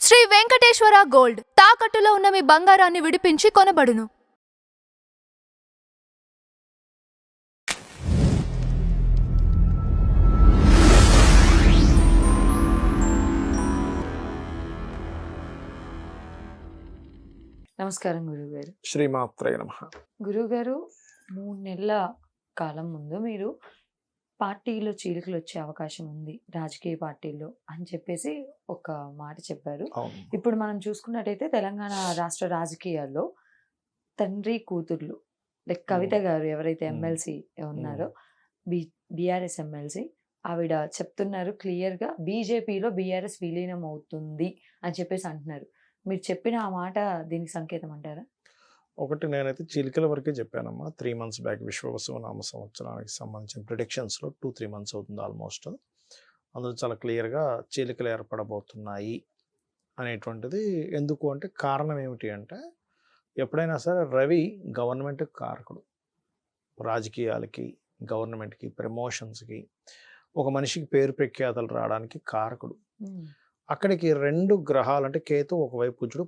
Shri Venkateswara gold తాకట్టులో ఉన్న మీ బంగారాన్ని విడిపించి కొనబడును. నమస్కారం గురువుగారు. శ్రీమాత్రే నమః. గురువుగారు, 3 నెలల కాలం ముందు మీరు పార్టీలో చీలికలు వచ్చే అవకాశం ఉంది రాజకీయ పార్టీల్లో అని చెప్పేసి ఒక మాట చెప్పారు. అవును. ఇప్పుడు మనం చూసుకున్నట్టయితే తెలంగాణ రాష్ట్ర రాజకీయాల్లో తండ్రి కూతుర్లు లైక్ కవిత గారు ఎవరైతే ఎమ్మెల్సీ ఉన్నారో బీఆర్ఎస్ ఎమ్మెల్సీ ఆవిడ చెప్తున్నారు క్లియర్గా బీజేపీలో బీఆర్ఎస్ విలీనం అవుతుంది అని చెప్పేసి అంటున్నారు. మీరు చెప్పిన ఆ మాట దీనికి సంకేతం అంటారా? ఒకటి నేనైతే చీలికల వరకే చెప్పానమ్మా. 3 months బ్యాక్ విశ్వవసు నామ సంవత్సరానికి సంబంధించిన ప్రిడిక్షన్స్లో 2-3 months అవుతుంది ఆల్మోస్ట్. అందులో చాలా క్లియర్గా చీలికలు ఏర్పడబోతున్నాయి అనేటువంటిది. ఎందుకు అంటే కారణం ఏమిటి అంటే, ఎప్పుడైనా సరే రవి గవర్నమెంట్ కారకుడు. రాజకీయాలకి, గవర్నమెంట్కి, ప్రమోషన్స్కి, ఒక మనిషికి పేరు ప్రఖ్యాతలు రావడానికి కారకుడు. అక్కడికి 2 గ్రహాలు అంటే కేతు ఒకవైపు కుజుడు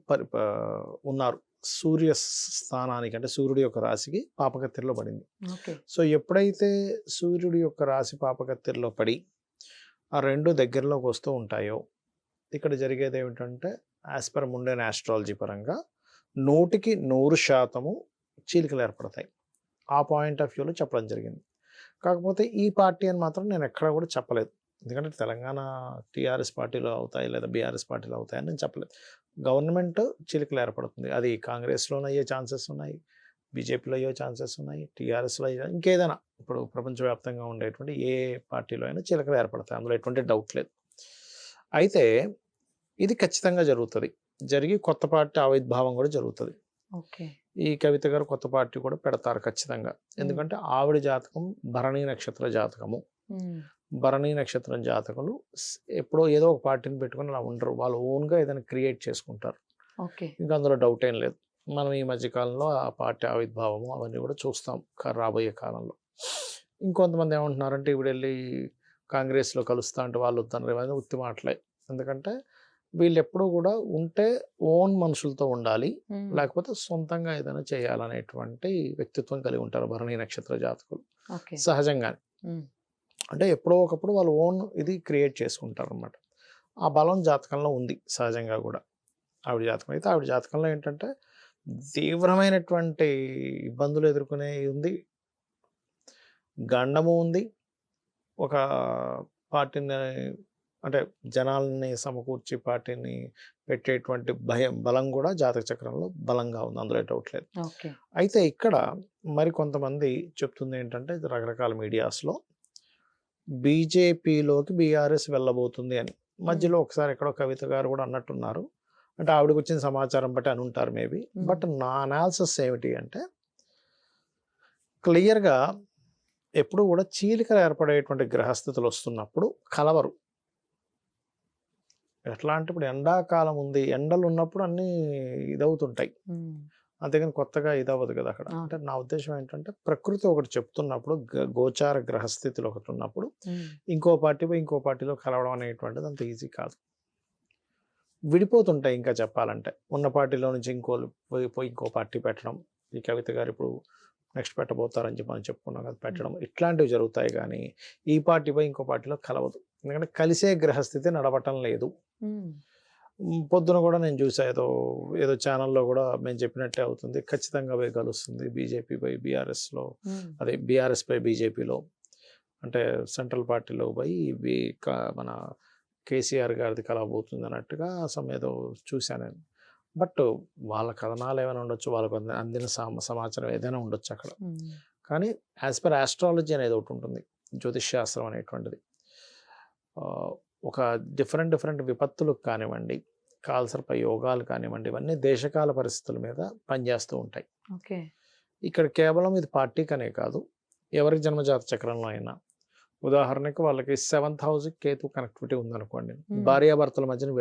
ఉన్నారు సూర్య స్థానానికి, అంటే సూర్యుడి యొక్క రాశికి పాపకత్తెరలో పడింది. సో ఎప్పుడైతే సూర్యుడి యొక్క రాశి పాపకత్తెరలో పడి ఆ 2 దగ్గరలోకి వస్తూ ఉంటాయో, ఇక్కడ జరిగేది ఏమిటంటే యాజ్ పర్ ముండేన్ ఆస్ట్రాలజీ పరంగా 100% చీలికలు ఏర్పడతాయి. ఆ పాయింట్ ఆఫ్ వ్యూలో చెప్పడం జరిగింది. కాకపోతే ఈ పార్టీ అని మాత్రం నేను ఎక్కడ కూడా చెప్పలేదు. ఎందుకంటే తెలంగాణ టీఆర్ఎస్ పార్టీలో అవుతాయి లేదా బీఆర్ఎస్ పార్టీలో అవుతాయని నేను చెప్పలేదు. గవర్నమెంట్ చీలికలు ఏర్పడుతుంది. అది కాంగ్రెస్లోనే అయ్యే ఛాన్సెస్ ఉన్నాయి, బీజేపీలో అయ్యే ఛాన్సెస్ ఉన్నాయి, టీఆర్ఎస్లో ఇంకేదైనా ఇప్పుడు ప్రపంచవ్యాప్తంగా ఉండేటువంటి ఏ పార్టీలో అయినా చీలికలు ఏర్పడతాయి. అందులో ఎటువంటి డౌట్ లేదు. అయితే ఇది ఖచ్చితంగా జరుగుతుంది. జరిగి కొత్త పార్టీ ఆవిర్భావం కూడా జరుగుతుంది. ఈ కవిత గారు కొత్త పార్టీ కూడా పెడతారు ఖచ్చితంగా. ఎందుకంటే ఆవిడ జాతకం భరణీ నక్షత్ర జాతకము. భరణీ నక్షత్రం జాతకులు ఎప్పుడో ఏదో ఒక పార్టీని పెట్టుకుని అలా ఉండరు. వాళ్ళు ఓన్గా ఏదైనా క్రియేట్ చేసుకుంటారు. ఇంకా అందులో డౌట్ ఏం లేదు. మనం ఈ మధ్యకాలంలో ఆ పార్టీ ఆవిర్భావము అవన్నీ కూడా చూస్తాం రాబోయే కాలంలో. ఇంకొంతమంది ఏమంటున్నారంటే ఇప్పుడు వెళ్ళి కాంగ్రెస్లో కలుస్తా అంటే వాళ్ళు వద్దన్నారు. ఇవన్నీ ఉత్తి మాటలే. ఎందుకంటే వీళ్ళు ఎప్పుడూ కూడా ఉంటే ఓన్ మనుషులతో ఉండాలి, లేకపోతే సొంతంగా ఏదైనా చేయాలనేటువంటి వ్యక్తిత్వం కలిగి ఉంటారు భరణీ నక్షత్ర జాతకులు సహజంగానే. అంటే ఎప్పుడో ఒకప్పుడు వాళ్ళు ఓన్ ఇది క్రియేట్ చేసుకుంటారు అన్నమాట. ఆ బలం జాతకంలో ఉంది సహజంగా కూడా. ఆవిడ జాతకం అయితే ఆవిడ జాతకంలో ఏంటంటే తీవ్రమైనటువంటి ఇబ్బందులు ఎదుర్కొనే ఉంది, గండము ఉంది, ఒక పార్టీని అంటే జనాల్ని సమకూర్చి పార్టీని పెట్టేటువంటి బలం కూడా జాతక చక్రంలో బలంగా ఉంది. అందులో డౌట్ లేదు. అయితే ఇక్కడ మరి కొంతమంది చెప్తుంది ఏంటంటే రకరకాల మీడియాస్లో బీజేపీలోకి బీఆర్ఎస్ వెళ్ళబోతుంది అని. మధ్యలో ఒకసారి ఎక్కడో కవిత గారు కూడా అన్నట్టున్నారు. అంటే ఆవిడకి వచ్చిన సమాచారం బట్టి అని ఉంటారు మేబీ. బట్ నా అనాలిసిస్ ఏమిటి అంటే క్లియర్గా ఎప్పుడు కూడా చీలికలు ఏర్పడేటువంటి గ్రహస్థితులు వస్తున్నప్పుడు కలవరు. ఎట్లా అంటే ఇప్పుడు ఎండాకాలం ఉంది, ఎండలు ఉన్నప్పుడు అన్నీ ఇదవుతుంటాయి, అంతేగాని కొత్తగా ఇదవ్వదు కదా అక్కడ. అంటే నా ఉద్దేశం ఏంటంటే ప్రకృతి ఒకటి చెప్తున్నప్పుడు, గోచార గ్రహస్థితులు ఒకటి ఉన్నప్పుడు ఇంకో పార్టీలో కలవడం అనేటువంటిది అంత ఈజీ కాదు. విడిపోతుంటాయి. ఇంకా చెప్పాలంటే ఉన్న పార్టీలో నుంచి పోయి ఇంకో పార్టీ పెట్టడం. ఈ కవిత గారు ఇప్పుడు నెక్స్ట్ పెట్టబోతారని చెప్పి మనం చెప్పుకున్నాం కదా, పెట్టడం ఇట్లాంటివి జరుగుతాయి. కానీ ఈ పార్టీ పోయి ఇంకో పార్టీలో కలవదు. ఎందుకంటే కలిసే గ్రహస్థితి నడవటం లేదు. పొద్దున కూడా నేను చూసా, ఏదో ఛానల్లో కూడా మేము చెప్పినట్టే అవుతుంది. ఖచ్చితంగా పోయి కలుస్తుంది బీజేపీ పై బీఆర్ఎస్లో, అదే బీఆర్ఎస్ పై బీజేపీలో, అంటే సెంట్రల్ పార్టీలో పోయి మన కేసీఆర్ గారిది కలవబోతుంది అన్నట్టుగా ఏదో చూశాను నేను. బట్ వాళ్ళ కథనాలు ఏమైనా ఉండొచ్చు, వాళ్ళకు అందిన సమాచారం ఏదైనా ఉండొచ్చు అక్కడ. కానీ యాజ్ పర్ ఆస్ట్రాలజీ అనేది ఒకటి ఉంటుంది, జ్యోతిష్శాస్త్రం అనేటువంటిది. ఒక డిఫరెంట్ విపత్తులకు కానివ్వండి, కాల్సర్పై యోగాలు కానివ్వండి, ఇవన్నీ దేశకాల పరిస్థితుల మీద పనిచేస్తూ ఉంటాయి. ఇక్కడ కేవలం ఇది పార్టీకనే కాదు, ఎవరి జన్మజాత చక్రంలో అయినా. ఉదాహరణకు వాళ్ళకి 7th house కేతు కనెక్టివిటీ ఉందనుకోండి, భార్యాభర్తల మధ్యన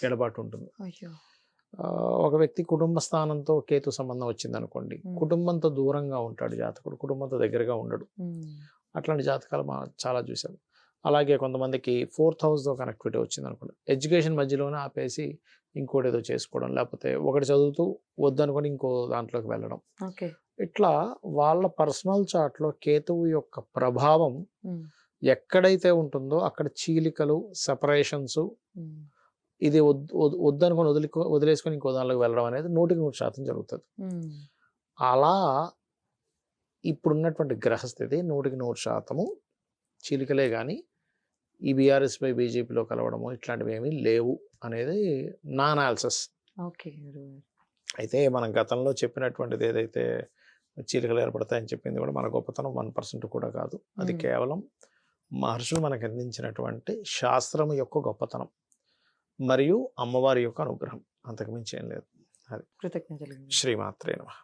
ఎడబాటు ఉంటుంది. ఒక వ్యక్తి కుటుంబ స్థానంతో కేతు సంబంధం వచ్చింది అనుకోండి, కుటుంబంతో దూరంగా ఉంటాడు జాతకుడు, కుటుంబంతో దగ్గరగా ఉండడు. అట్లాంటి జాతకాలు చాలా చూసాం. అలాగే కొంతమందికి 4th హౌస్తో కనెక్టివిటీ వచ్చింది అనుకోండి, ఎడ్యుకేషన్ మధ్యలోనే ఆపేసి ఇంకోటి ఏదో చేసుకోవడం, లేకపోతే ఒకటి చదువుతూ వద్దనుకొని ఇంకో దాంట్లోకి వెళ్ళడం. ఓకే. ఇట్లా వాళ్ళ పర్సనల్ చార్ట్లో కేతువు యొక్క ప్రభావం ఎక్కడైతే ఉంటుందో అక్కడ చీలికలు, సెపరేషన్స్, ఇది వద్దనుకొని వదిలేసుకొని ఇంకో దానిలోకి వెళ్ళడం అనేది 100% జరుగుతుంది. అలా ఇప్పుడున్నటువంటి గ్రహస్థితి 100% చీలికలే కానీ ఈ బీఆర్ఎస్ పై బీజేపీలో కలవడము ఇట్లాంటివి ఏమీ లేవు అనేది నా అనాలిసిస్. ఓకే. అయితే మనం గతంలో చెప్పినటువంటిది ఏదైతే చీలికలు ఏర్పడతాయని చెప్పింది కూడా మన గొప్పతనం 1% కూడా కాదు. అది కేవలం మహర్షులు మనకు అందించినటువంటి శాస్త్రం యొక్క గొప్పతనం మరియు అమ్మవారి యొక్క అనుగ్రహం, అంతకుమించి ఏం లేదు. అది కృతజ్ఞతలు. శ్రీమాత్రే నమః.